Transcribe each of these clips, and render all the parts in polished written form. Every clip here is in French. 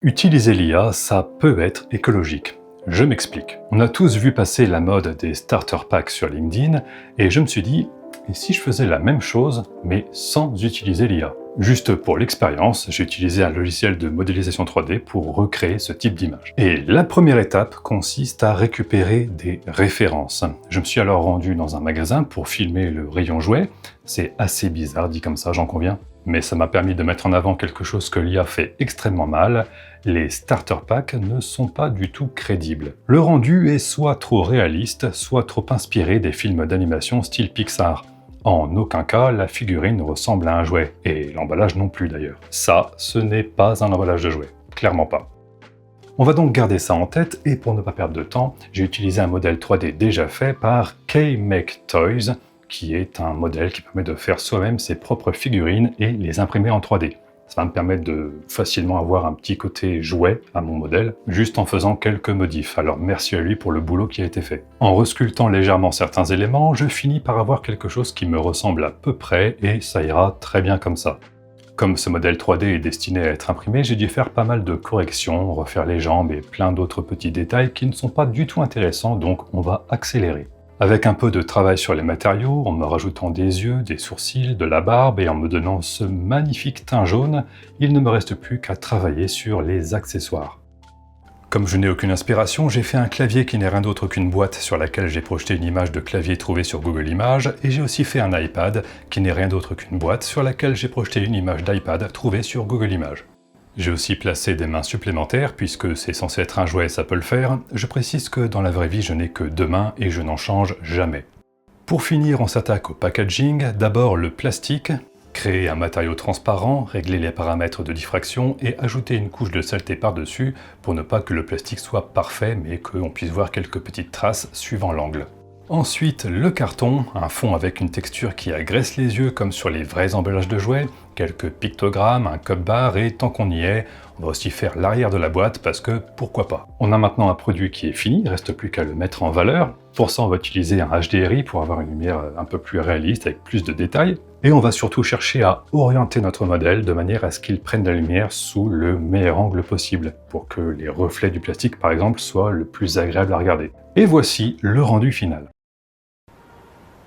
Utiliser l'IA, ça peut être écologique. Je m'explique. On a tous vu passer la mode des starter packs sur LinkedIn et je me suis dit, et si je faisais la même chose mais sans utiliser l'IA? Juste pour l'expérience, j'ai utilisé un logiciel de modélisation 3D pour recréer ce type d'image. Et la première étape consiste à récupérer des références. Je me suis alors rendu dans un magasin pour filmer le rayon jouets. C'est assez bizarre dit comme ça, j'en conviens. Mais ça m'a permis de mettre en avant quelque chose que l'IA fait extrêmement mal. Les starter packs ne sont pas du tout crédibles. Le rendu est soit trop réaliste, soit trop inspiré des films d'animation style Pixar. En aucun cas, la figurine ressemble à un jouet, et l'emballage non plus d'ailleurs. Ça, ce n'est pas un emballage de jouet, clairement pas. On va donc garder ça en tête, et pour ne pas perdre de temps, j'ai utilisé un modèle 3D déjà fait par K-Make Toys, qui est un modèle qui permet de faire soi-même ses propres figurines et les imprimer en 3D. Ça va me permettre de facilement avoir un petit côté jouet à mon modèle, juste en faisant quelques modifs, alors merci à lui pour le boulot qui a été fait. En resculptant légèrement certains éléments, je finis par avoir quelque chose qui me ressemble à peu près, et ça ira très bien comme ça. Comme ce modèle 3D est destiné à être imprimé, j'ai dû faire pas mal de corrections, refaire les jambes et plein d'autres petits détails qui ne sont pas du tout intéressants, donc on va accélérer. Avec un peu de travail sur les matériaux, en me rajoutant des yeux, des sourcils, de la barbe et en me donnant ce magnifique teint jaune, il ne me reste plus qu'à travailler sur les accessoires. Comme je n'ai aucune inspiration, j'ai fait un clavier qui n'est rien d'autre qu'une boîte sur laquelle j'ai projeté une image de clavier trouvée sur Google Images, et j'ai aussi fait un iPad qui n'est rien d'autre qu'une boîte sur laquelle j'ai projeté une image d'iPad trouvée sur Google Images. J'ai aussi placé des mains supplémentaires, puisque c'est censé être un jouet, ça peut le faire. Je précise que dans la vraie vie, je n'ai que deux mains et je n'en change jamais. Pour finir, on s'attaque au packaging. D'abord le plastique. Créer un matériau transparent, régler les paramètres de diffraction et ajouter une couche de saleté par-dessus pour ne pas que le plastique soit parfait, mais qu'on puisse voir quelques petites traces suivant l'angle. Ensuite, le carton, un fond avec une texture qui agresse les yeux comme sur les vrais emballages de jouets, quelques pictogrammes, un code barre et tant qu'on y est, on va aussi faire l'arrière de la boîte parce que pourquoi pas. On a maintenant un produit qui est fini, il ne reste plus qu'à le mettre en valeur. Pour ça, on va utiliser un HDRI pour avoir une lumière un peu plus réaliste avec plus de détails. Et on va surtout chercher à orienter notre modèle de manière à ce qu'il prenne la lumière sous le meilleur angle possible, pour que les reflets du plastique par exemple soient le plus agréables à regarder. Et voici le rendu final.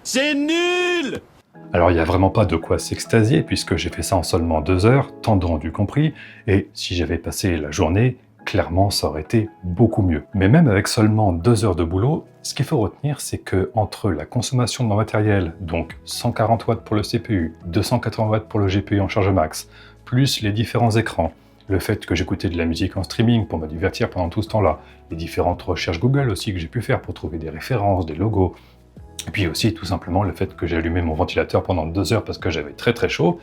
C'est nul! Alors il n'y a vraiment pas de quoi s'extasier puisque j'ai fait ça en seulement 2 heures, temps de rendu compris, et si j'avais passé la journée, clairement ça aurait été beaucoup mieux. Mais même avec seulement 2 heures de boulot, ce qu'il faut retenir c'est que entre la consommation de mon matériel, donc 140 watts pour le CPU, 280 watts pour le GPU en charge max, plus les différents écrans, le fait que j'écoutais de la musique en streaming pour me divertir pendant tout ce temps-là, les différentes recherches Google aussi que j'ai pu faire pour trouver des références, des logos, et puis aussi tout simplement le fait que j'ai allumé mon ventilateur pendant 2 heures parce que j'avais très chaud,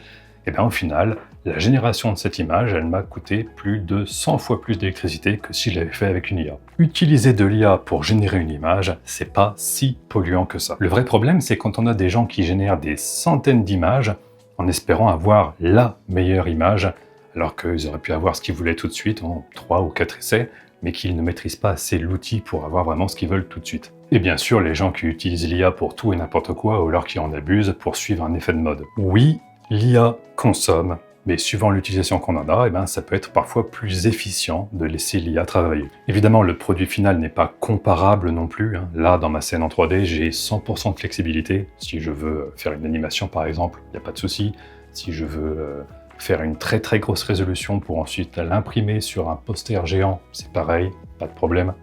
et bien au final, la génération de cette image, elle m'a coûté plus de 100 fois plus d'électricité que si je l'avais fait avec une IA. Utiliser de l'IA pour générer une image, c'est pas si polluant que ça. Le vrai problème, c'est quand on a des gens qui génèrent des centaines d'images en espérant avoir la meilleure image, alors qu'ils auraient pu avoir ce qu'ils voulaient tout de suite en 3 ou 4 essais, mais qu'ils ne maîtrisent pas assez l'outil pour avoir vraiment ce qu'ils veulent tout de suite. Et bien sûr, les gens qui utilisent l'IA pour tout et n'importe quoi, ou alors qui en abusent pour suivre un effet de mode. Oui, l'IA consomme, mais suivant l'utilisation qu'on en a, ça peut être parfois plus efficient de laisser l'IA travailler. Évidemment, le produit final n'est pas comparable non plus. Là, dans ma scène en 3D, j'ai 100% de flexibilité. Si je veux faire une animation, par exemple, il n'y a pas de souci. Si je veux faire une très grosse résolution pour ensuite l'imprimer sur un poster géant, c'est pareil, pas de problème.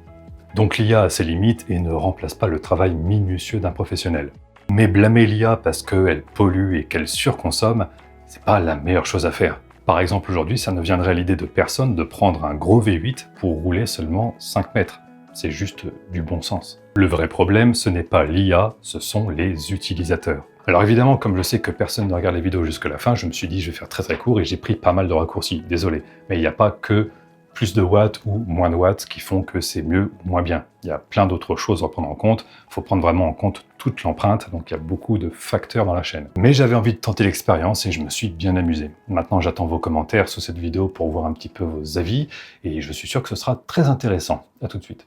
Donc l'IA a ses limites et ne remplace pas le travail minutieux d'un professionnel. Mais blâmer l'IA parce qu'elle pollue et qu'elle surconsomme, c'est pas la meilleure chose à faire. Par exemple, aujourd'hui, ça ne viendrait à l'idée de personne de prendre un gros V8 pour rouler seulement 5 mètres. C'est juste du bon sens. Le vrai problème, ce n'est pas l'IA, ce sont les utilisateurs. Alors évidemment, comme je sais que personne ne regarde les vidéos jusqu'à la fin, je me suis dit je vais faire très court et j'ai pris pas mal de raccourcis, désolé. Mais il n'y a pas que plus de watts ou moins de watts qui font que c'est mieux ou moins bien. Il y a plein d'autres choses à prendre en compte. Il faut prendre vraiment en compte toute l'empreinte, donc il y a beaucoup de facteurs dans la chaîne. Mais j'avais envie de tenter l'expérience et je me suis bien amusé. Maintenant, j'attends vos commentaires sous cette vidéo pour voir un petit peu vos avis et je suis sûr que ce sera très intéressant. À tout de suite.